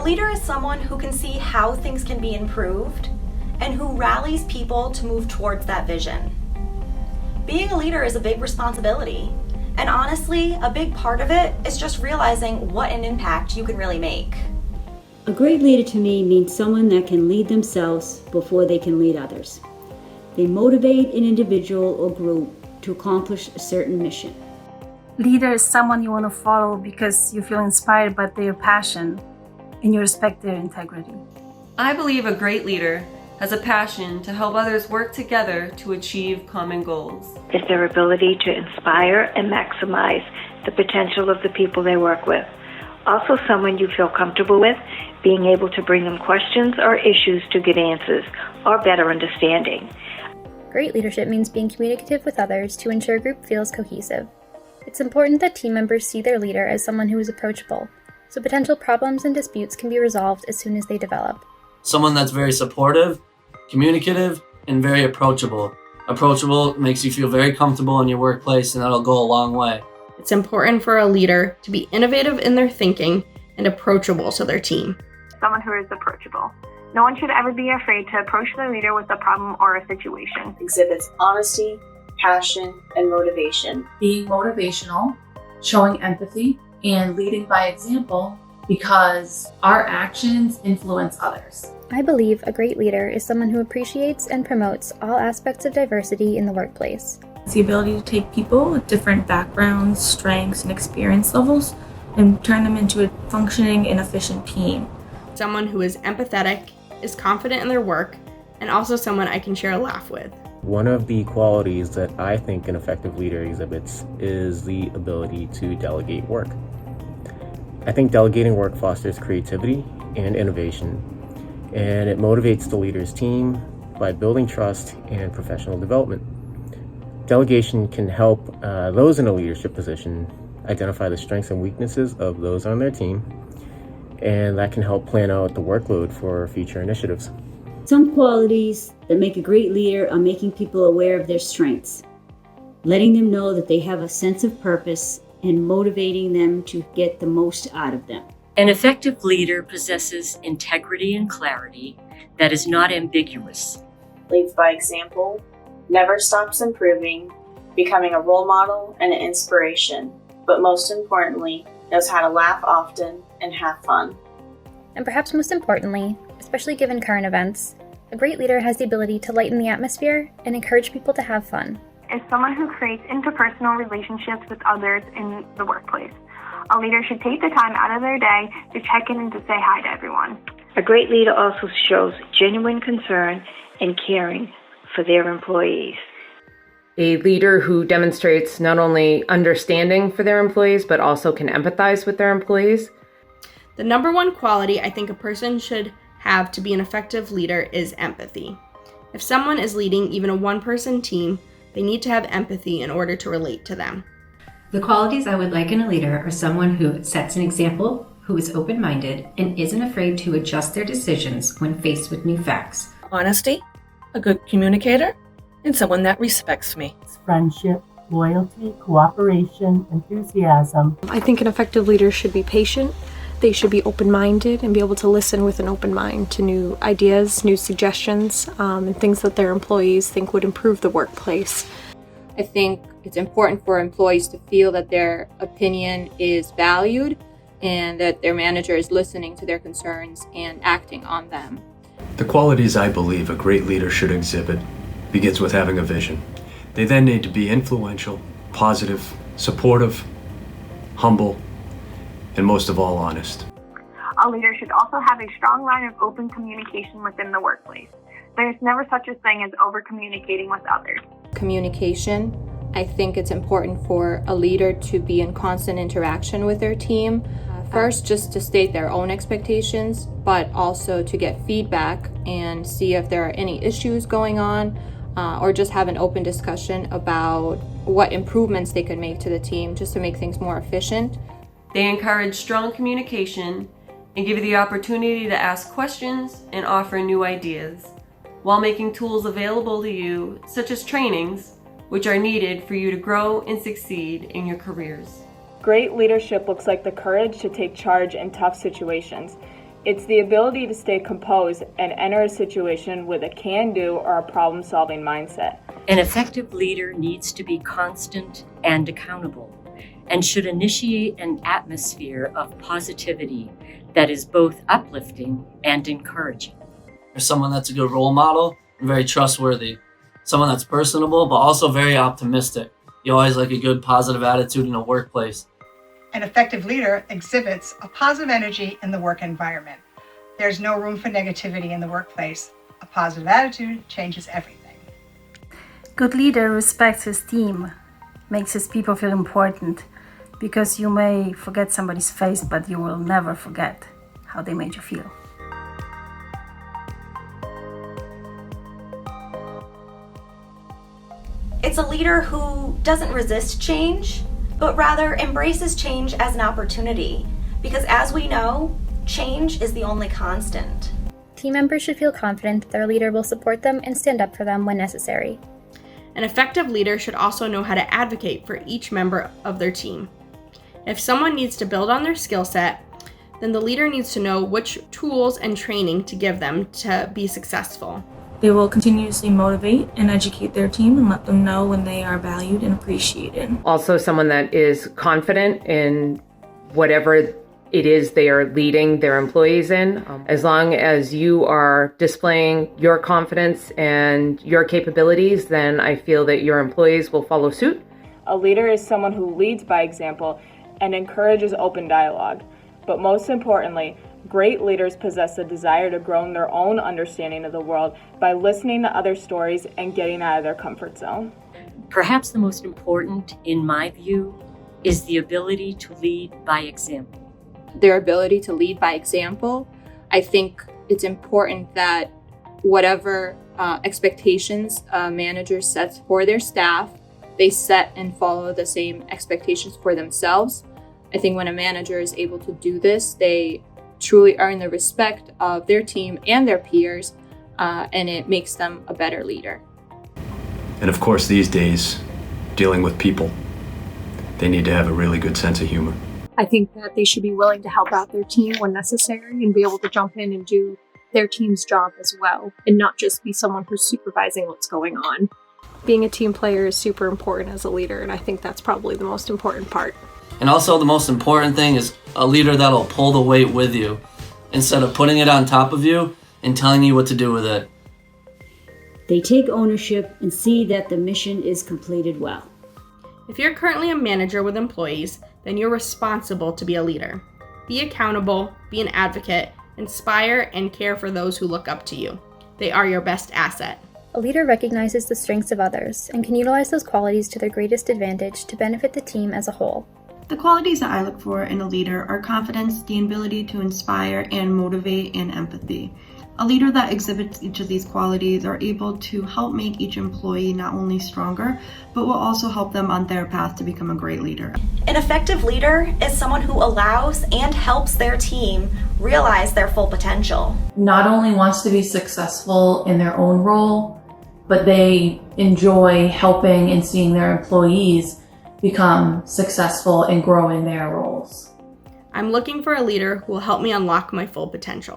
leader is someone who can see how things can be improved and who rallies people to move towards that vision. Being a leader is a big responsibility, and honestly, a big part of it is just realizing what an impact you can really make. A great leader to me means someone that can lead themselves before they can lead others. They motivate an individual or group to accomplish a certain mission. Leader is someone you want to follow because you feel inspired by their passion and you respect their integrity. I believe a great leader has a passion to help others work together to achieve common goals. It's their ability to inspire and maximize the potential of the people they work with. Also someone you feel comfortable with, being able to bring them questions or issues to get answers or better understanding. Great leadership means being communicative with others to ensure a group feels cohesive. It's important that team members see their leader as someone who is approachable, so potential problems and disputes can be resolved as soon as they develop. Someone that's very supportive, communicative, and very approachable. Approachable makes you feel very comfortable in your workplace, and that'll go a long way. It's important for a leader to be innovative in their thinking and approachable to their team. Someone who is approachable. No one should ever be afraid to approach their leader with a problem or a situation. Exhibits honesty, passion, and motivation. Being motivational, showing empathy, and leading by example because our actions influence others. I believe a great leader is someone who appreciates and promotes all aspects of diversity in the workplace. It's the ability to take people with different backgrounds, strengths, and experience levels and turn them into a functioning and efficient team. Someone who is empathetic, is confident in their work, and also someone I can share a laugh with. One of the qualities that I think an effective leader exhibits is the ability to delegate work. I think delegating work fosters creativity and innovation, and it motivates the leader's team by building trust and professional development. Delegation can help those in a leadership position identify the strengths and weaknesses of those on their team, and that can help plan out the workload for future initiatives. Some qualities that make a great leader are making people aware of their strengths, letting them know that they have a sense of purpose, and motivating them to get the most out of them. An effective leader possesses integrity and clarity that is not ambiguous. Leads by example, never stops improving, becoming a role model and an inspiration, but most importantly, knows how to laugh often and have fun. And perhaps most importantly, especially given current events, a great leader has the ability to lighten the atmosphere and encourage people to have fun. Is someone who creates interpersonal relationships with others in the workplace. A leader should take the time out of their day to check in and to say hi to everyone. A great leader also shows genuine concern and caring for their employees. A leader who demonstrates not only understanding for their employees, but also can empathize with their employees. The number one quality I think a person should have to be an effective leader is empathy. If someone is leading even a one-person team, they need to have empathy in order to relate to them. The qualities I would like in a leader are someone who sets an example, who is open-minded, and isn't afraid to adjust their decisions when faced with new facts. Honesty, a good communicator, and someone that respects me. Friendship, loyalty, cooperation, enthusiasm. I think an effective leader should be patient. They should be open-minded and be able to listen with an open mind to new ideas, new suggestions, and things that their employees think would improve the workplace. I think it's important for employees to feel that their opinion is valued and that their manager is listening to their concerns and acting on them. The qualities I believe a great leader should exhibit begins with having a vision. They then need to be influential, positive, supportive, humble, and most of all, honest. A leader should also have a strong line of open communication within the workplace. There is never such a thing as over-communicating with others. Communication. I think it's important for a leader to be in constant interaction with their team. First, just to state their own expectations, but also to get feedback and see if there are any issues going on, or just have an open discussion about what improvements they could make to the team just to make things more efficient. They encourage strong communication and give you the opportunity to ask questions and offer new ideas, while making tools available to you, such as trainings, which are needed for you to grow and succeed in your careers. Great leadership looks like the courage to take charge in tough situations. It's the ability to stay composed and enter a situation with a can-do or a problem-solving mindset. An effective leader needs to be constant and accountable, and should initiate an atmosphere of positivity that is both uplifting and encouraging. There's someone that's a good role model and very trustworthy. Someone that's personable, but also very optimistic. You always like a good positive attitude in a workplace. An effective leader exhibits a positive energy in the work environment. There's no room for negativity in the workplace. A positive attitude changes everything. Good leader respects his team, makes his people feel important, because you may forget somebody's face, but you will never forget how they made you feel. It's a leader who doesn't resist change, but rather embraces change as an opportunity. Because as we know, change is the only constant. Team members should feel confident that their leader will support them and stand up for them when necessary. An effective leader should also know how to advocate for each member of their team. If someone needs to build on their skill set, then the leader needs to know which tools and training to give them to be successful. They will continuously motivate and educate their team and let them know when they are valued and appreciated. Also, someone that is confident in whatever it is they are leading their employees in. As long as you are displaying your confidence and your capabilities, then I feel that your employees will follow suit. A leader is someone who leads by example and encourages open dialogue. But most importantly, great leaders possess a desire to grow in their own understanding of the world by listening to other stories and getting out of their comfort zone. Perhaps the most important, in my view, is the ability to lead by example. Their ability to lead by example, I think it's important that whatever expectations a manager sets for their staff, they set and follow the same expectations for themselves. I think when a manager is able to do this, they truly earn the respect of their team and their peers, and it makes them a better leader. And of course, these days, dealing with people, they need to have a really good sense of humor. I think that they should be willing to help out their team when necessary and be able to jump in and do their team's job as well, and not just be someone who's supervising what's going on. Being a team player is super important as a leader, and I think that's probably the most important part. And also the most important thing is a leader that'll pull the weight with you instead of putting it on top of you and telling you what to do with it. They take ownership and see that the mission is completed well. If you're currently a manager with employees, then you're responsible to be a leader. Be accountable, be an advocate, inspire and care for those who look up to you. They are your best asset. A leader recognizes the strengths of others and can utilize those qualities to their greatest advantage to benefit the team as a whole. The qualities that I look for in a leader are confidence, the ability to inspire and motivate, and empathy. A leader that exhibits each of these qualities are able to help make each employee not only stronger, but will also help them on their path to become a great leader. An effective leader is someone who allows and helps their team realize their full potential. Not only wants to be successful in their own role, but they enjoy helping and seeing their employees become successful and grow in their roles. I'm looking for a leader who will help me unlock my full potential.